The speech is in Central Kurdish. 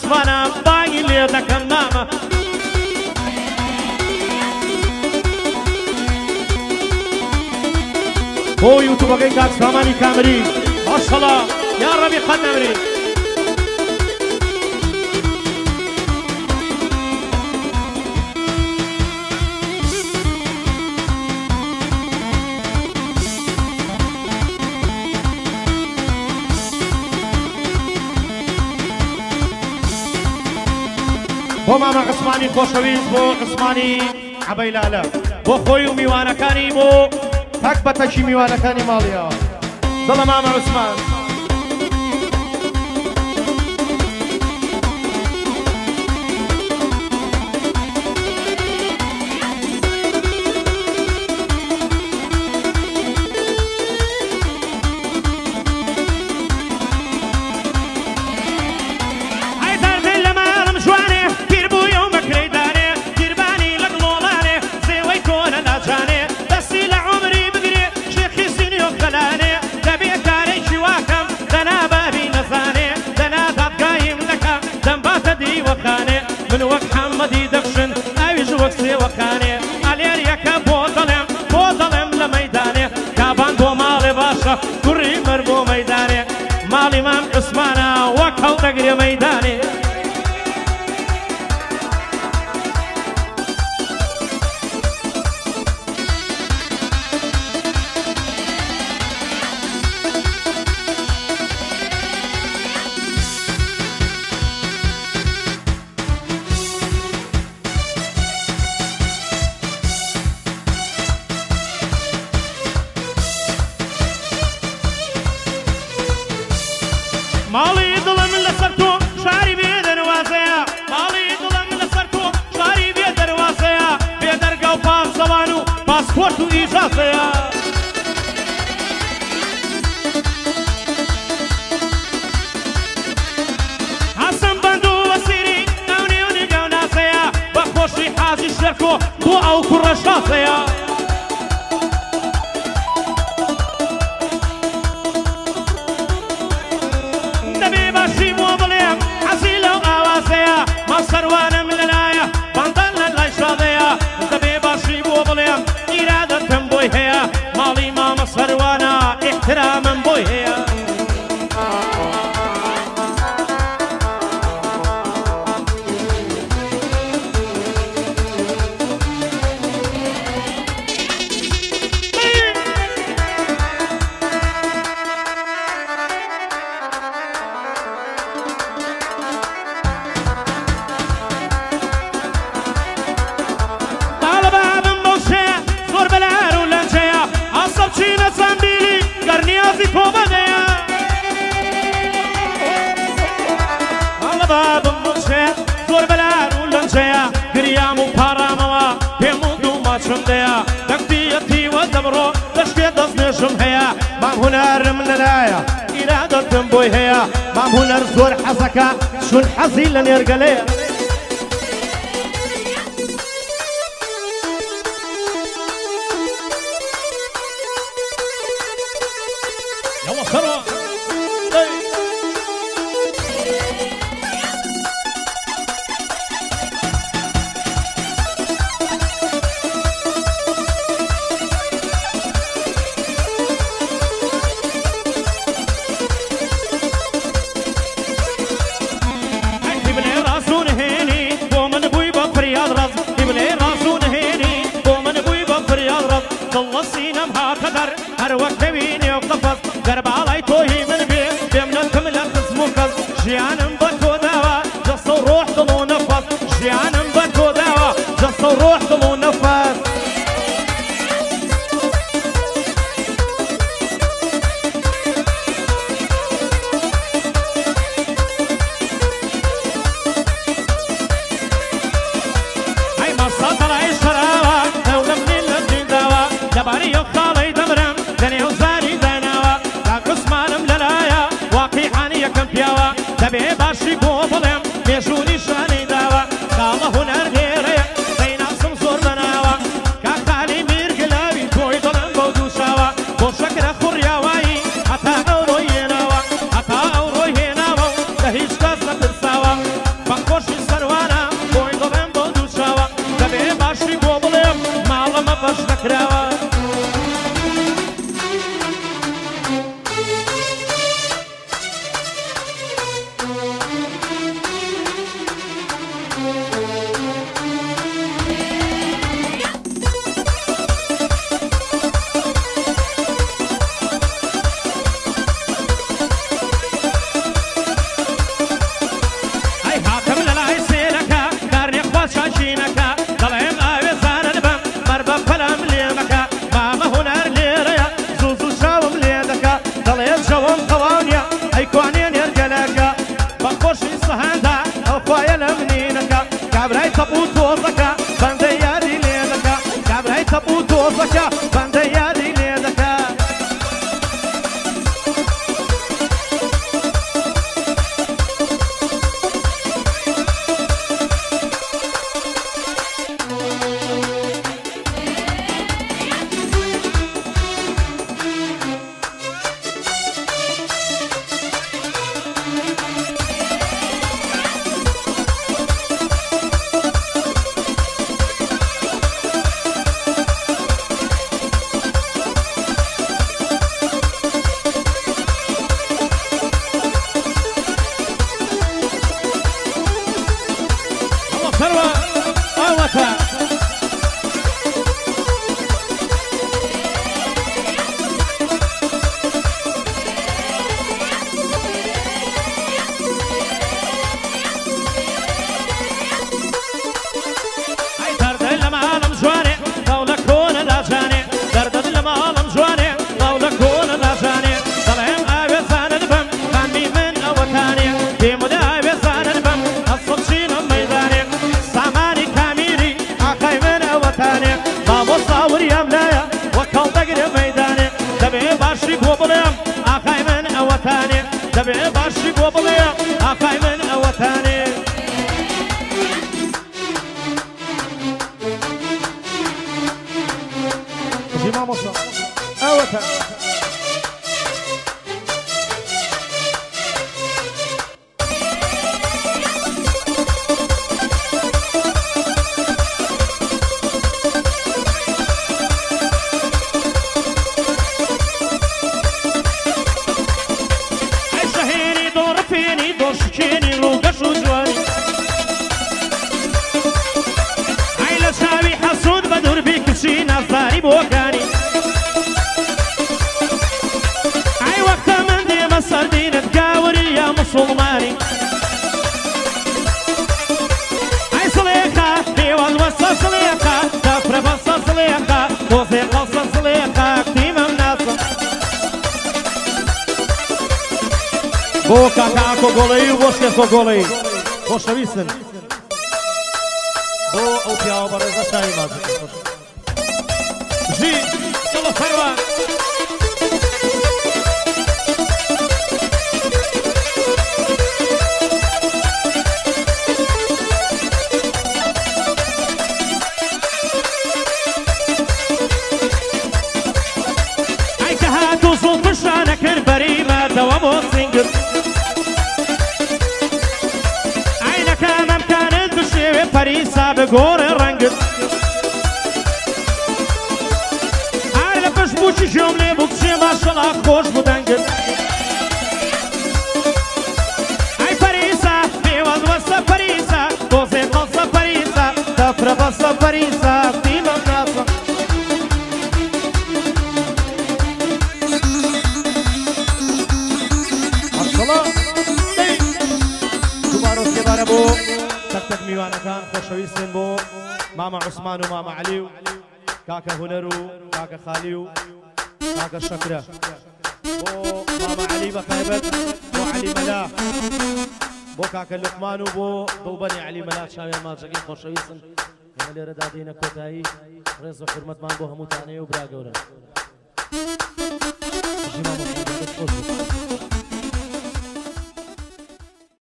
عثمانم بانگی لێ دەکەم نامە بۆ یوتوبەکەی کاک سامانی کامری ماشەڵڵا یا ڕەبی قەت نەمری بۆ مامە عوسمانی خۆشەویست بۆ عوسمانی عەبەیلالە بۆ خۆی و میوانەکانی بۆ تەک بە تەکی میوانەکانی ماڵیەوە دڵە مامە عوسمان من وەک حەمەدی دەخشن ئاویش وەک سێوەکانێ ئەلێریەکە بۆ دەڵێم لە مەیدانێ کابان بۆ ماڵێ باشە کوڕی مەر بۆ مەیدانێ ماڵی مام عوسمانە وەک هەڵدەگرێ مەیدانێ ماڵی دڵم لەسەر تۆ شاری بێ دەروازەیە ماڵی دڵم لەسەر تۆ شاری بێ دەروازەیە بێ دەرگا و پاسەوان و پاسپۆرت و ئیجازەیە حەسەن بەند و وەسیری ناونێونی گەوناسەیە بە خۆشی حاجی شەرکۆ بۆ ئەو کوڕە شاسەیە سەروانم لەلایە بەندەن لە لای شادەیە دەبێ باشی بۆ بڵێم ئیرادەتم بۆی هەیە ماڵی مامە سەروانە ئیحترامم بۆی هەیە گریام و پارامەوە پێم و دوو ماچم دەیە دەکتیەتیوە دەمڕۆ دەشتێ دەست نێژم هەیە مام هونەرم لەلایە ئیرادەتم بۆی هەیە مام هونەر زۆر حەزەکە چون حەزی لە نێرگەلەیە دڵ سینەم هاتەدەر هەر وەک دەبینێ و قەفەس گەرباڵای تۆهی من بێ بێمنەتم لە قزم و کەس ژیانم بە تۆ داوە جەستە و ڕۆح دڵ و نەفەس ژیانم بە تۆ داوە جەستە و ڕۆح دڵ و نەفەس ئەی مەسە دەڵای شەراوە ئەو لەمنی لە جینداوە دەباری ئەو خاڵەی دەمرم دەنێو زاری داناوە کاک عوسمانم لەلایە واقیعانی یەکەم پیاوە دەبێ باشی بۆ بڵێم مێژوو نیشانەی داوە خاڵە هونەر هێرەیە دەیناسم زۆر بەناوە کاک خالی میرگلاوی تۆی دڵم بەو دووشاوە بۆ شەکرە خوڕیاوایی هەتا ئەوڕۆی هێناوە هەتا ئەوڕۆی هێناوە و لە هیچ کەس نەترساوە تەپوو تۆزەکە بەندەی یاری لێ دەکا کابرای تەپوو تۆزەکە بەندەی یاری لێ دەکا دەبێ باشی بۆ بڵێ ئاقای من ئەوەتانێ بژی مامۆستا ئەوەتە نظاري بوكاني اي وقت من دي مصر دينة كاوري يا مسلماني اي صليقة ديوان وصا صليقة كفر بصا صليقة توزي قصة صليقة كتيمة مناسة بوكا كاكو قولي وبوشكسو قولي خوش نبيسن بو او بياو برزا شاي مازن جي يلا ثروة اي كهاتو صوت الشانك البريمة دوامو سنجر عينك امام كانت بشيوي فريسة بقور الرنجر بوشي جملة بوكسي ما شاء الله خوش بودنجر اي فريسة بيوز وسط فريسة دوزي قصة فريسة تفر بصة فريسة ديما مناسة مرشالله دوبارو سيبارة بو تك ميوانا كان خوشويستين بو ماما عثمان وماما عليو كاكا هنرو كاكا خاليو كاكا شكرا بو ماما علي بخيبت بو علي ملاح بو كاكا لقمان بو ضوبني علي ملاح شاوي ماجقين خوشويسن يمالي ردادين كوتاي رزو حرمت مان بو هموتاني وبراغورا جي ماما